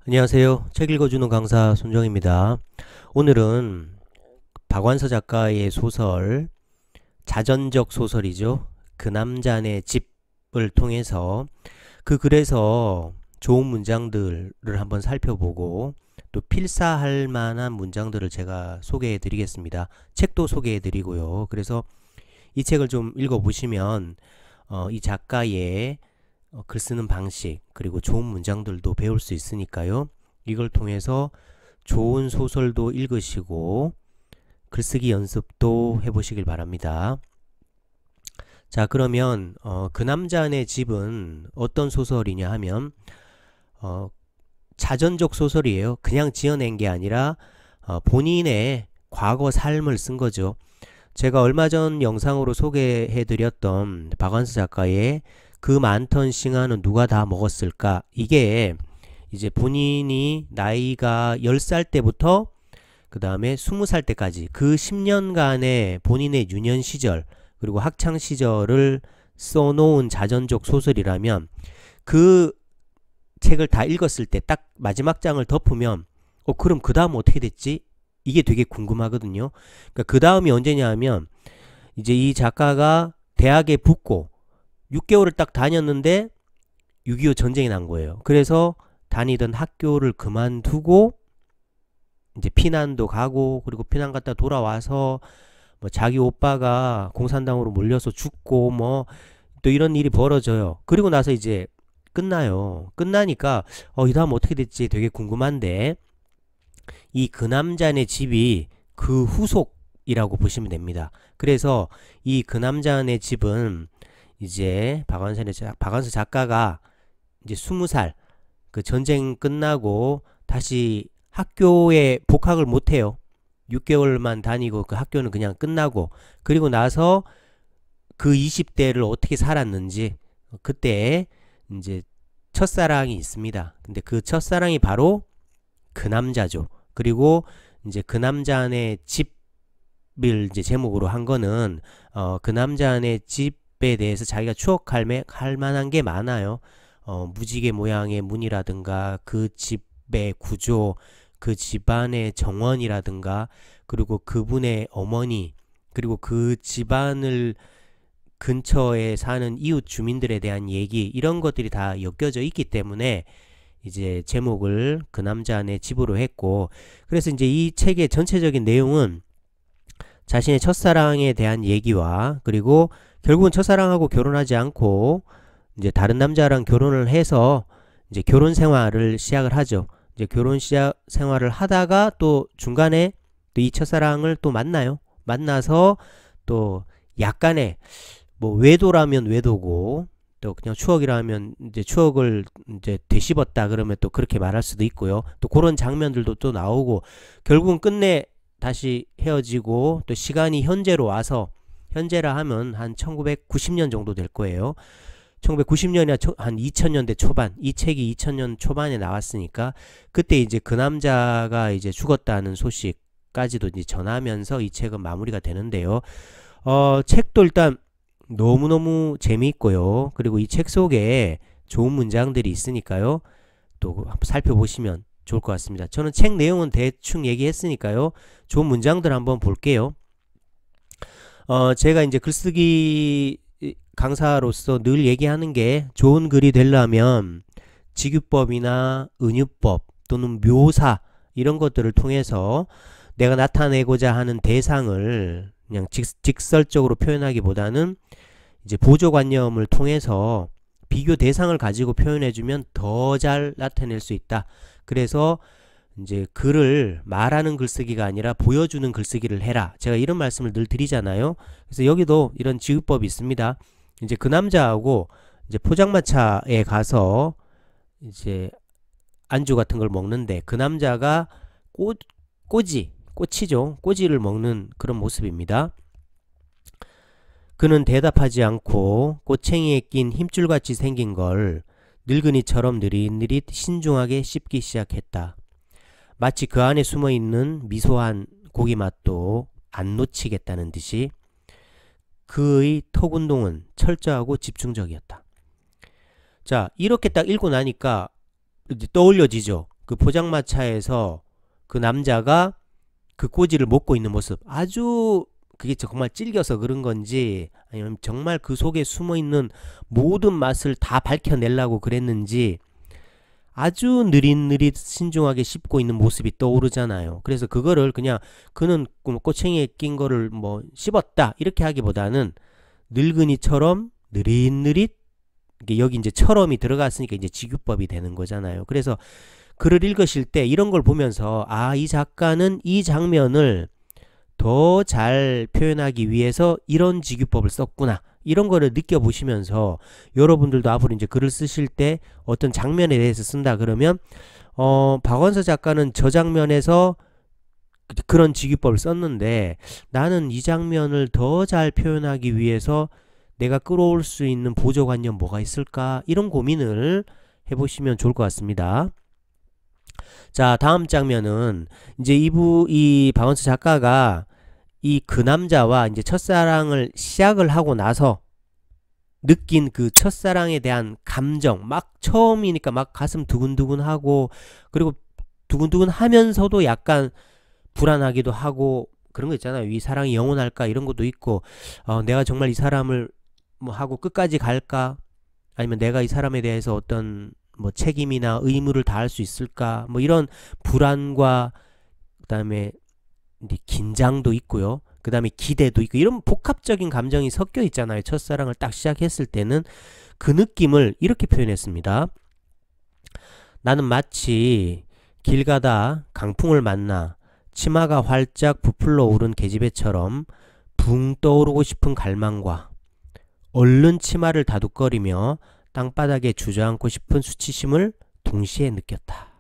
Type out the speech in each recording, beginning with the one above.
안녕하세요. 책 읽어주는 강사 손정입니다. 오늘은 박완서 작가의 소설, 자전적 소설이죠. 그 남자네 집을 통해서 그 글에서 좋은 문장들을 한번 살펴보고 또 필사할 만한 문장들을 제가 소개해 드리겠습니다. 책도 소개해 드리고요. 그래서 이 책을 좀 읽어보시면 이 작가의 글 쓰는 방식 그리고 좋은 문장들도 배울 수 있으니까요. 이걸 통해서 좋은 소설도 읽으시고 글쓰기 연습도 해보시길 바랍니다. 자, 그러면 그 남자네 집은 어떤 소설이냐 하면 자전적 소설이에요. 그냥 지어낸 게 아니라 본인의 과거 삶을 쓴 거죠. 제가 얼마 전 영상으로 소개해드렸던 박완서 작가의 그 많던 싱하는 누가 다 먹었을까? 이게 이제 본인이 나이가 10살 때부터 그 다음에 20살 때까지 그 10년간의 본인의 유년 시절 그리고 학창 시절을 써놓은 자전적 소설이라면 그 책을 다 읽었을 때 딱 마지막 장을 덮으면 그럼 그 다음 어떻게 됐지? 이게 되게 궁금하거든요. 그러니까 그 다음이 언제냐 하면 이제 이 작가가 대학에 붙고 6개월을 딱 다녔는데 6.25 전쟁이 난 거예요. 그래서 다니던 학교를 그만두고 이제 피난도 가고 그리고 피난 갔다 돌아와서 뭐 자기 오빠가 공산당으로 몰려서 죽고 뭐 또 이런 일이 벌어져요. 그리고 나서 이제 끝나요. 끝나니까 이 다음 어떻게 됐지 되게 궁금한데 이 그 남자네 집이 그 후속이라고 보시면 됩니다. 그래서 이 그 남자네 집은 이제 박완서 작가가 이제 20살 그 전쟁 끝나고 다시 학교에 복학을 못해요. 6개월만 다니고 그 학교는 그냥 끝나고 그리고 나서 그 20대를 어떻게 살았는지 그때 이제 첫사랑이 있습니다. 근데 그 첫사랑이 바로 그 남자죠. 그리고 이제 그 남자네 집을 이제 제목으로 한 거는 그 남자네 집에 대해서 자기가 추억할 만한 게 많아요. 무지개 모양의 문이라든가 그 집의 구조, 그 집안의 정원이라든가 그리고 그분의 어머니 그리고 그 집안을 근처에 사는 이웃 주민들에 대한 얘기 이런 것들이 다 엮여져 있기 때문에 이제 제목을 그 남자네 집으로 했고 그래서 이제 이 책의 전체적인 내용은 자신의 첫사랑에 대한 얘기와 그리고 결국은 첫사랑하고 결혼하지 않고 이제 다른 남자랑 결혼을 해서 이제 결혼 생활을 시작을 하죠. 이제 결혼 생활을 하다가 또 중간에 또 이 첫사랑을 또 만나요. 만나서 또 약간의 뭐 외도라면 외도고 또 그냥 추억이라면 이제 추억을 이제 되씹었다 그러면 또 그렇게 말할 수도 있고요. 또 그런 장면들도 또 나오고 결국은 끝내 다시 헤어지고 또 시간이 현재로 와서 현재라 하면 한 1990년 정도 될 거예요. 1990년이나 한 2000년대 초반 이 책이 2000년 초반에 나왔으니까 그때 이제 그 남자가 이제 죽었다는 소식까지도 이제 전하면서 이 책은 마무리가 되는데요. 책도 일단 너무너무 재미있고요. 그리고 이 책 속에 좋은 문장들이 있으니까요. 또 한번 살펴보시면 좋을 것 같습니다. 저는 책 내용은 대충 얘기했으니까요. 좋은 문장들 한번 볼게요. 제가 이제 글쓰기 강사로서 늘 얘기하는 게 좋은 글이 되려면 직유법이나 은유법 또는 묘사 이런 것들을 통해서 내가 나타내고자 하는 대상을 그냥 직설적으로 표현하기보다는 이제 보조관념을 통해서 비교 대상을 가지고 표현해주면 더 잘 나타낼 수 있다. 그래서 이제 글을 말하는 글쓰기가 아니라 보여주는 글쓰기를 해라. 제가 이런 말씀을 늘 드리잖아요. 그래서 여기도 이런 지읒법이 있습니다. 이제 그 남자하고 이제 포장마차에 가서 이제 안주 같은 걸 먹는데 그 남자가 꼬치죠. 꼬지를 먹는 그런 모습입니다. 그는 대답하지 않고 꼬챙이에 낀 힘줄같이 생긴 걸 늙은이처럼 느릿느릿 신중하게 씹기 시작했다. 마치 그 안에 숨어있는 미소한 고기 맛도 안 놓치겠다는 듯이 그의 턱 운동은 철저하고 집중적이었다. 자, 이렇게 딱 읽고 나니까 이제 떠올려지죠. 그 포장마차에서 그 남자가 그 꼬지를 먹고 있는 모습, 아주 그게 정말 찔겨서 그런 건지 아니면 정말 그 속에 숨어있는 모든 맛을 다 밝혀내려고 그랬는지 아주 느릿느릿 신중하게 씹고 있는 모습이 떠오르잖아요. 그래서 그거를 그냥 그는 꼬챙이에 낀 거를 뭐 씹었다 이렇게 하기보다는 늙은이처럼 느릿느릿, 여기 이제 처럼이 들어갔으니까 이제 직유법이 되는 거잖아요. 그래서 글을 읽으실 때 이런 걸 보면서 아, 이 작가는 이 장면을 더 잘 표현하기 위해서 이런 직유법을 썼구나, 이런 거를 느껴보시면서 여러분들도 앞으로 이제 글을 쓰실 때 어떤 장면에 대해서 쓴다 그러면 박완서 작가는 저 장면에서 그런 직유법을 썼는데 나는 이 장면을 더 잘 표현하기 위해서 내가 끌어올 수 있는 보조관념 뭐가 있을까, 이런 고민을 해보시면 좋을 것 같습니다. 자, 다음 장면은 이제 이 박완서 작가가 이 그 남자와 이제 첫사랑을 시작을 하고 나서 느낀 그 첫사랑에 대한 감정, 막 처음이니까 막 가슴 두근두근하고 그리고 두근두근 하면서도 약간 불안하기도 하고 그런 거 있잖아요. 이 사랑이 영원할까 이런 것도 있고 내가 정말 이 사람을 뭐 하고 끝까지 갈까, 아니면 내가 이 사람에 대해서 어떤 뭐 책임이나 의무를 다할 수 있을까, 뭐 이런 불안과 그다음에 이제 긴장도 있고요. 그 다음에 기대도 있고 이런 복합적인 감정이 섞여 있잖아요. 첫사랑을 딱 시작했을 때는. 그 느낌을 이렇게 표현했습니다. 나는 마치 길 가다 강풍을 만나 치마가 활짝 부풀러 오른 계집애처럼 붕 떠오르고 싶은 갈망과 얼른 치마를 다독거리며 땅바닥에 주저앉고 싶은 수치심을 동시에 느꼈다.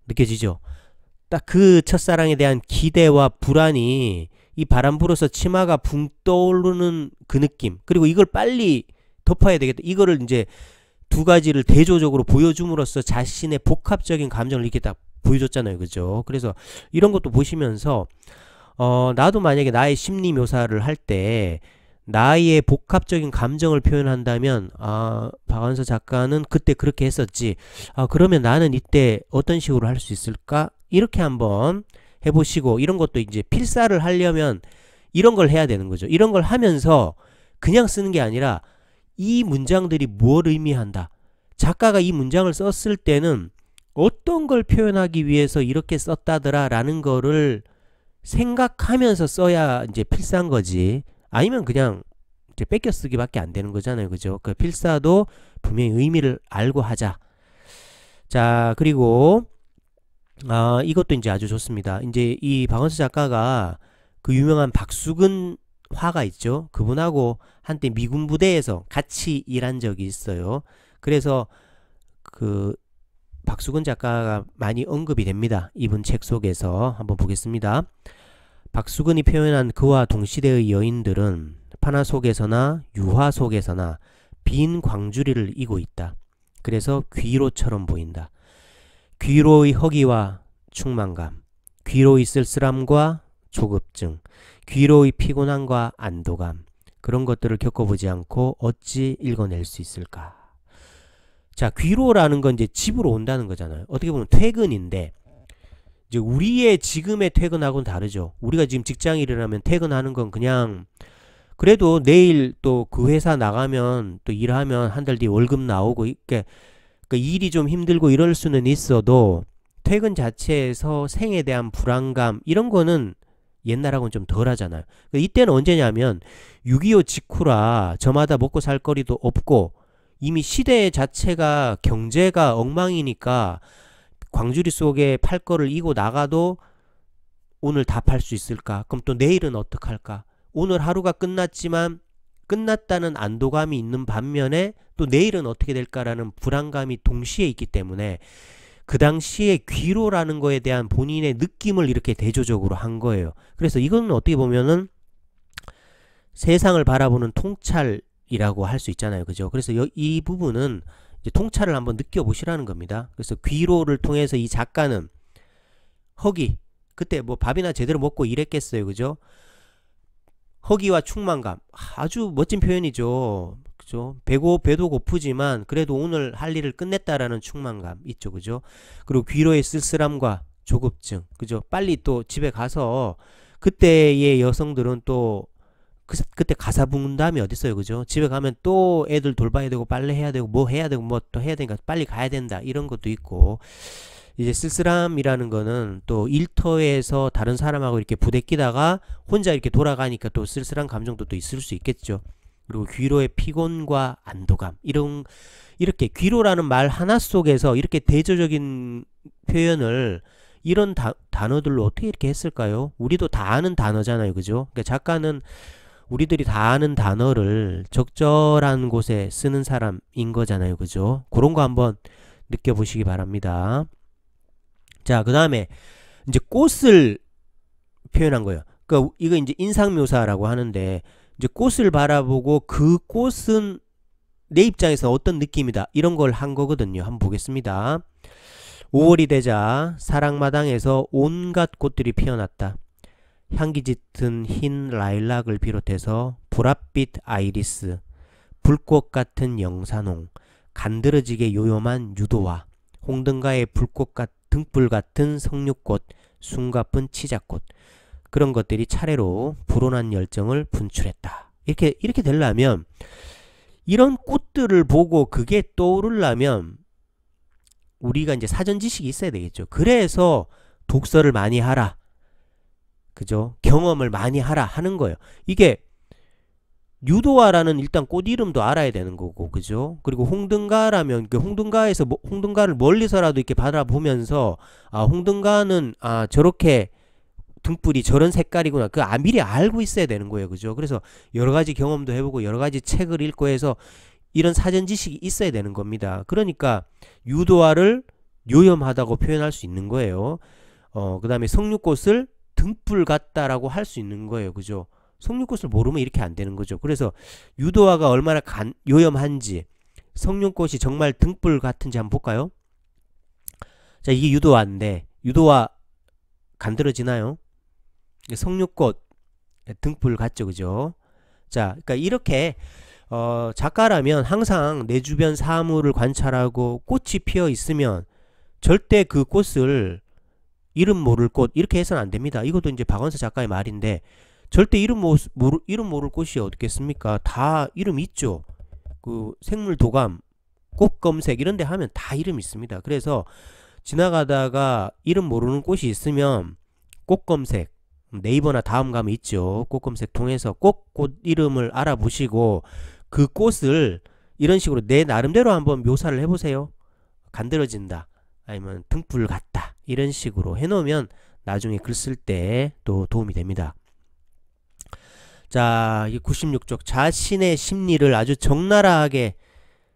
느껴지죠? 딱 그 첫사랑에 대한 기대와 불안이 이 바람 불어서 치마가 붕 떠오르는 그 느낌, 그리고 이걸 빨리 덮어야 되겠다, 이거를 이제 두 가지를 대조적으로 보여줌으로써 자신의 복합적인 감정을 이렇게 딱 보여줬잖아요. 그죠? 그래서 이런 것도 보시면서 나도 만약에 나의 심리 묘사를 할 때 나의 복합적인 감정을 표현한다면 박완서 작가는 그때 그렇게 했었지, 그러면 나는 이때 어떤 식으로 할 수 있을까, 이렇게 한번 해보시고, 이런 것도 이제 필사를 하려면 이런 걸 해야 되는 거죠. 이런 걸 하면서 그냥 쓰는 게 아니라 이 문장들이 뭘 의미한다, 작가가 이 문장을 썼을 때는 어떤 걸 표현하기 위해서 이렇게 썼다더라 라는 거를 생각하면서 써야 이제 필사인 거지, 아니면 그냥 이제 뺏겨 쓰기밖에 안 되는 거잖아요. 그죠? 그 필사도 분명히 의미를 알고 하자. 자, 그리고 이것도 이제 아주 좋습니다. 이제 이 박완서 작가가 그 유명한 박수근 화가 있죠. 그분하고 한때 미군 부대에서 같이 일한 적이 있어요. 그래서 그 박수근 작가가 많이 언급이 됩니다. 이분 책 속에서 한번 보겠습니다. 박수근이 표현한 그와 동시대의 여인들은 판화 속에서나 유화 속에서나 빈 광주리를 이고 있다. 그래서 귀로처럼 보인다. 귀로의 허기와 충만감, 귀로의 쓸쓸함과 조급증, 귀로의 피곤함과 안도감, 그런 것들을 겪어보지 않고 어찌 읽어낼 수 있을까. 자, 귀로라는 건 이제 집으로 온다는 거잖아요. 어떻게 보면 퇴근인데 이제 우리의 지금의 퇴근하고는 다르죠. 우리가 지금 직장일이라면 퇴근하는 건 그냥 그래도 내일 또 그 회사 나가면 또 일하면 한 달 뒤에 월급 나오고 이렇게 그 일이 좀 힘들고 이럴 수는 있어도 퇴근 자체에서 생에 대한 불안감 이런 거는 옛날하고는 좀 덜 하잖아요. 이때는 언제냐면 6.25 직후라 저마다 먹고 살 거리도 없고 이미 시대 자체가 경제가 엉망이니까 광주리 속에 팔 거를 이고 나가도 오늘 다 팔 수 있을까? 그럼 또 내일은 어떡할까? 오늘 하루가 끝났지만 끝났다는 안도감이 있는 반면에 또 내일은 어떻게 될까라는 불안감이 동시에 있기 때문에 그 당시에 귀로라는 거에 대한 본인의 느낌을 이렇게 대조적으로 한 거예요. 그래서 이거는 어떻게 보면은 세상을 바라보는 통찰이라고 할 수 있잖아요. 그죠? 그래서 이 부분은 이제 통찰을 한번 느껴보시라는 겁니다. 그래서 귀로를 통해서 이 작가는 허기, 그때 뭐 밥이나 제대로 먹고 일했겠어요. 그죠? 허기와 충만감, 아주 멋진 표현이죠. 그죠? 배도 고프지만 그래도 오늘 할 일을 끝냈다라는 충만감 있죠, 그죠? 그리고 귀로의 쓸쓸함과 조급증, 그죠? 빨리 또 집에 가서 그때의 여성들은 또 그때 가사분담이 어딨어요, 그죠? 집에 가면 또 애들 돌봐야 되고 빨래 해야 되고 뭐 해야 되고 뭐 또 해야 되니까 빨리 가야 된다 이런 것도 있고, 이제 쓸쓸함이라는 거는 또 일터에서 다른 사람하고 이렇게 부대끼다가 혼자 이렇게 돌아가니까 또 쓸쓸한 감정도 또 있을 수 있겠죠. 그리고 귀로의 피곤과 안도감, 이렇게 귀로라는 말 하나 속에서 이렇게 대조적인 표현을 이런 단어들로 어떻게 이렇게 했을까요? 우리도 다 아는 단어잖아요, 그죠? 그러니까 작가는 우리들이 다 아는 단어를 적절한 곳에 쓰는 사람인 거잖아요, 그죠? 그런 거 한번 느껴보시기 바랍니다. 자, 그 다음에 이제 꽃을 표현한 거예요. 그러니까 이거 이제 인상묘사라고 하는데, 이제 꽃을 바라보고 그 꽃은 내 입장에서 어떤 느낌이다 이런 걸 한 거거든요. 한번 보겠습니다. 5월이 되자 사랑마당에서 온갖 꽃들이 피어났다. 향기 짙은 흰 라일락을 비롯해서 보랏빛 아이리스, 불꽃 같은 영산홍, 간드러지게 요염한 유도화, 홍등가의 등불 같은 석류꽃, 숨가쁜 치자꽃, 그런 것들이 차례로 불온한 열정을 분출했다. 이렇게 되려면, 이런 꽃들을 보고 그게 떠오르려면 우리가 이제 사전 지식이 있어야 되겠죠. 그래서 독서를 많이 하라, 그죠? 경험을 많이 하라 하는 거예요. 이게 유도화라는 일단 꽃 이름도 알아야 되는 거고, 그죠? 그리고 홍등가라면 그 홍등가에서 홍등가를 멀리서라도 이렇게 바라보면서, 아, 홍등가는 저렇게 등불이 저런 색깔이구나, 미리 알고 있어야 되는 거예요, 그죠? 그래서 여러 가지 경험도 해보고 여러 가지 책을 읽고 해서 이런 사전 지식이 있어야 되는 겁니다. 그러니까 유도화를 요염하다고 표현할 수 있는 거예요. 그 다음에 석류꽃을 등불 같다라고 할 수 있는 거예요, 그죠? 석류꽃을 모르면 이렇게 안 되는 거죠. 그래서 유도화가 얼마나 요염한지, 석류꽃이 정말 등불 같은지 한번 볼까요? 자, 이게 유도화인데 유도화 간드러지나요? 석류꽃 등불 같죠, 그죠? 자, 그러니까 이렇게 작가라면 항상 내 주변 사물을 관찰하고 꽃이 피어 있으면 절대 그 꽃을 이름 모를 꽃 이렇게 해서는 안 됩니다. 이것도 이제 박원서 작가의 말인데, 절대 이름 모를 꽃이 어딨겠습니까? 다 이름 있죠. 그 생물 도감, 꽃 검색 이런 데 하면 다 이름 있습니다. 그래서 지나가다가 이름 모르는 꽃이 있으면 꽃 검색, 네이버나 다음 가면 있죠. 꽃 검색 통해서 꼭 꽃 이름을 알아보시고 그 꽃을 이런 식으로 내 나름대로 한번 묘사를 해보세요. 간드러진다, 아니면 등불 같다, 이런 식으로 해놓으면 나중에 글 쓸 때 또 도움이 됩니다. 자, 96쪽 자신의 심리를 아주 적나라하게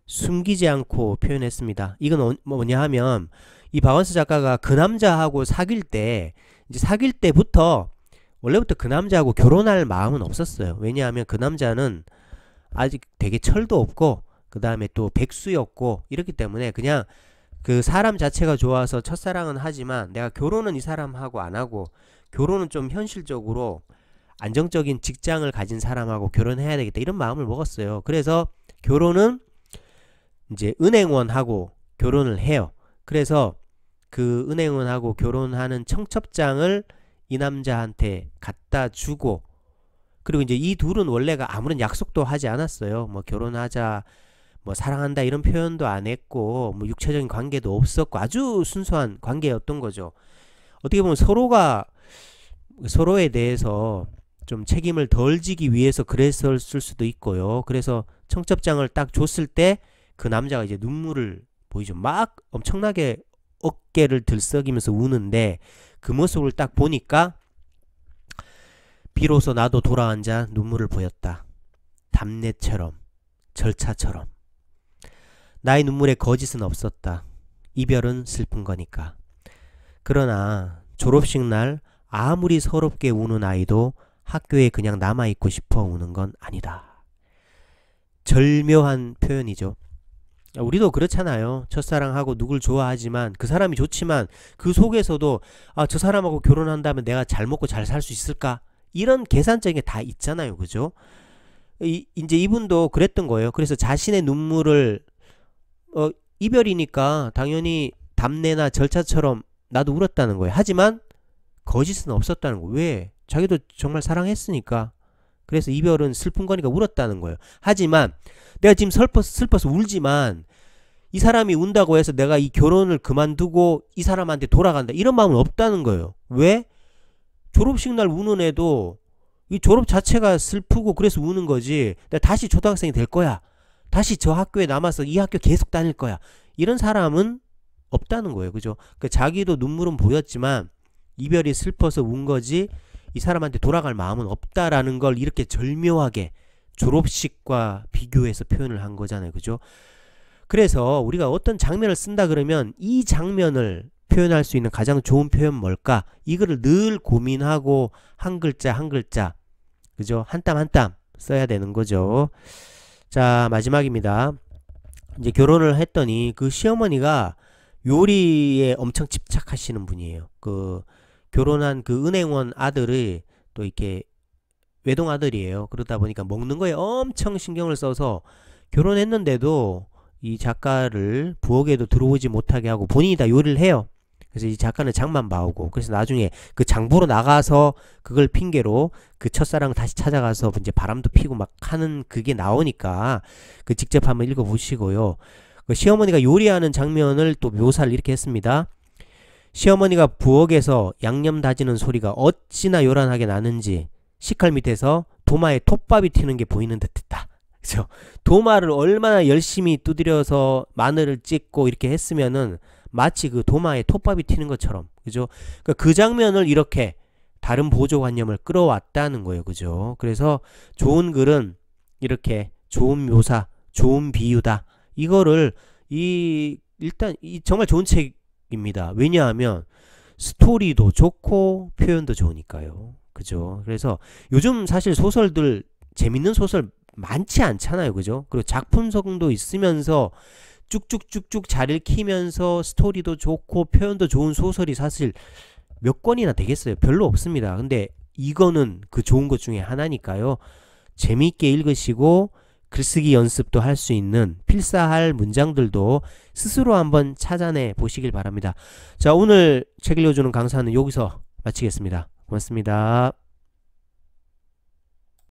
숨기지 않고 표현했습니다. 이건 뭐냐 하면, 이 박원서 작가가 그 남자하고 사귈 때부터 원래부터 그 남자하고 결혼할 마음은 없었어요. 왜냐하면 그 남자는 아직 되게 철도 없고 그 다음에 또 백수였고 이렇기 때문에 그냥 그 사람 자체가 좋아서 첫사랑은 하지만 내가 결혼은 이 사람하고 안 하고, 결혼은 좀 현실적으로 안정적인 직장을 가진 사람하고 결혼해야 되겠다 이런 마음을 먹었어요. 그래서 결혼은 이제 은행원하고 결혼을 해요. 그래서 그 은행원하고 결혼하는 청첩장을 이 남자한테 갖다 주고, 그리고 이제 이 둘은 원래가 아무런 약속도 하지 않았어요. 뭐 결혼하자, 뭐 사랑한다 이런 표현도 안 했고, 뭐 육체적인 관계도 없었고 아주 순수한 관계였던 거죠. 어떻게 보면 서로가 서로에 대해서 좀 책임을 덜 지기 위해서 그랬을 수도 있고요. 그래서 청첩장을 딱 줬을 때 그 남자가 이제 눈물을 보이죠. 막 엄청나게 어깨를 들썩이면서 우는데, 그 모습을 딱 보니까 비로소 나도 돌아앉아 눈물을 보였다. 담례처럼, 절차처럼. 나의 눈물에 거짓은 없었다. 이별은 슬픈 거니까. 그러나 졸업식 날 아무리 서럽게 우는 아이도 학교에 그냥 남아있고 싶어 우는 건 아니다. 절묘한 표현이죠. 우리도 그렇잖아요. 첫사랑하고 누굴 좋아하지만 그 사람이 좋지만 그 속에서도 저 사람하고 결혼한다면 내가 잘 먹고 잘 살 수 있을까? 이런 계산적인 게 다 있잖아요, 그죠? 이제 이분도 그랬던 거예요. 그래서 자신의 눈물을 이별이니까 당연히 답례나 절차처럼 나도 울었다는 거예요. 하지만 거짓은 없었다는 거예요. 왜? 자기도 정말 사랑했으니까. 그래서 이별은 슬픈 거니까 울었다는 거예요. 하지만 내가 지금 슬퍼서 울지만 이 사람이 운다고 해서 내가 이 결혼을 그만두고 이 사람한테 돌아간다, 이런 마음은 없다는 거예요. 왜? 졸업식 날 우는 애도 이 졸업 자체가 슬프고 그래서 우는 거지, 내가 다시 초등학생이 될 거야, 다시 저 학교에 남아서 이 학교 계속 다닐 거야, 이런 사람은 없다는 거예요. 그죠? 그러니까 자기도 눈물은 보였지만 이별이 슬퍼서 운 거지 이 사람한테 돌아갈 마음은 없다라는 걸 이렇게 절묘하게 졸업식과 비교해서 표현을 한 거잖아요. 그죠? 그래서 우리가 어떤 장면을 쓴다 그러면 이 장면을 표현할 수 있는 가장 좋은 표현 뭘까? 이거를 늘 고민하고 한 글자 한 글자, 그죠? 한 땀 한 땀 써야 되는 거죠. 자, 마지막입니다. 이제 결혼을 했더니 그 시어머니가 요리에 엄청 집착하시는 분이에요. 그 결혼한 그 은행원 아들이 또 이렇게 외동 아들이에요. 그러다 보니까 먹는 거에 엄청 신경을 써서 결혼했는데도 이 작가를 부엌에도 들어오지 못하게 하고 본인이 다 요리를 해요. 그래서 이 작가는 장만 봐오고, 그래서 나중에 그 장보러 나가서 그걸 핑계로 그 첫사랑 다시 찾아가서 이제 바람도 피고 막 하는 그게 나오니까 그 직접 한번 읽어보시고요. 그 시어머니가 요리하는 장면을 또 묘사를 이렇게 했습니다. 시어머니가 부엌에서 양념 다지는 소리가 어찌나 요란하게 나는지 식칼 밑에서 도마에 톱밥이 튀는 게 보이는 듯했다. 그죠? 도마를 얼마나 열심히 두드려서 마늘을 찍고 이렇게 했으면은 마치 그 도마에 톱밥이 튀는 것처럼, 그죠? 그러니까 그 장면을 이렇게 다른 보조관념을 끌어왔다는 거예요. 그죠? 그래서 좋은 글은 이렇게 좋은 묘사, 좋은 비유다, 이거를 일단 정말 좋은 책입니다. 왜냐하면 스토리도 좋고 표현도 좋으니까요. 그죠? 그래서 요즘 사실 소설들, 재밌는 소설 많지 않잖아요. 그죠? 그리고 작품성도 있으면서 쭉쭉쭉쭉 잘 읽히면서 스토리도 좋고 표현도 좋은 소설이 사실 몇 권이나 되겠어요? 별로 없습니다. 근데 이거는 그 좋은 것 중에 하나니까요. 재미있게 읽으시고 글쓰기 연습도 할 수 있는 필사할 문장들도 스스로 한번 찾아내 보시길 바랍니다. 자, 오늘 책 읽어주는 강사는 여기서 마치겠습니다. 고맙습니다.